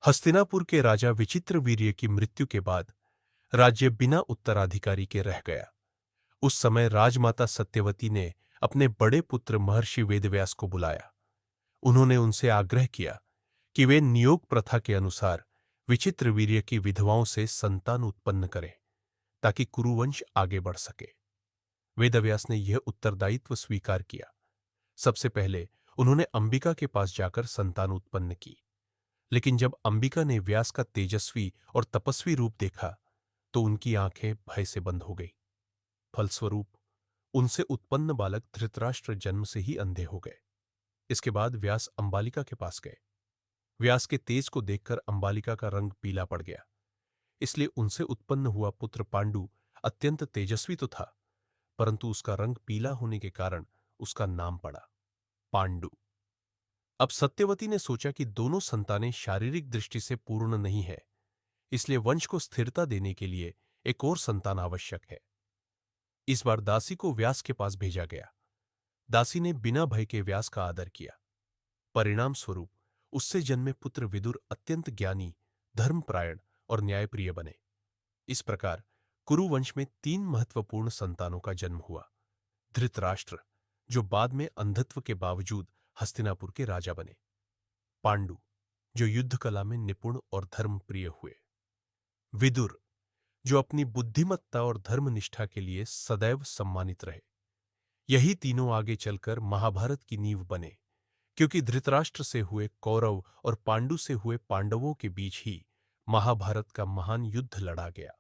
हस्तिनापुर के राजा विचित्रवीर्य की मृत्यु के बाद राज्य बिना उत्तराधिकारी के रह गया। उस समय राजमाता सत्यवती ने अपने बड़े पुत्र महर्षि वेदव्यास को बुलाया। उन्होंने उनसे आग्रह किया कि वे नियोग प्रथा के अनुसार विचित्रवीर्य की विधवाओं से संतान उत्पन्न करें ताकि कुरुवंश आगे बढ़ सके। वेदव्यास ने यह उत्तरदायित्व स्वीकार किया। सबसे पहले उन्होंने अंबिका के पास जाकर संतान उत्पन्न की, लेकिन जब अंबिका ने व्यास का तेजस्वी और तपस्वी रूप देखा तो उनकी आंखें भय से बंद हो गई। फलस्वरूप उनसे उत्पन्न बालक धृतराष्ट्र जन्म से ही अंधे हो गए। इसके बाद व्यास अंबालिका के पास गए। व्यास के तेज को देखकर अंबालिका का रंग पीला पड़ गया, इसलिए उनसे उत्पन्न हुआ पुत्र पांडु अत्यंत तेजस्वी तो था, परंतु उसका रंग पीला होने के कारण उसका नाम पड़ा पांडु। अब सत्यवती ने सोचा कि दोनों संतानें शारीरिक दृष्टि से पूर्ण नहीं है, इसलिए वंश को स्थिरता देने के लिए एक और संतान आवश्यक है। इस बार दासी को व्यास के पास भेजा गया। दासी ने बिना भय के व्यास का आदर किया। परिणाम स्वरूप उससे जन्मे पुत्र विदुर अत्यंत ज्ञानी, धर्मपरायण और न्यायप्रिय बने। इस प्रकार कुरुवंश में 3 महत्वपूर्ण संतानों का जन्म हुआ। धृतराष्ट्र, जो बाद में अंधत्व के बावजूद हस्तिनापुर के राजा बने। पांडु, जो युद्ध कला में निपुण और धर्मप्रिय हुए। विदुर, जो अपनी बुद्धिमत्ता और धर्मनिष्ठा के लिए सदैव सम्मानित रहे। यही तीनों आगे चलकर महाभारत की नींव बने, क्योंकि धृतराष्ट्र से हुए कौरव और पांडु से हुए पांडवों के बीच ही महाभारत का महान युद्ध लड़ा गया।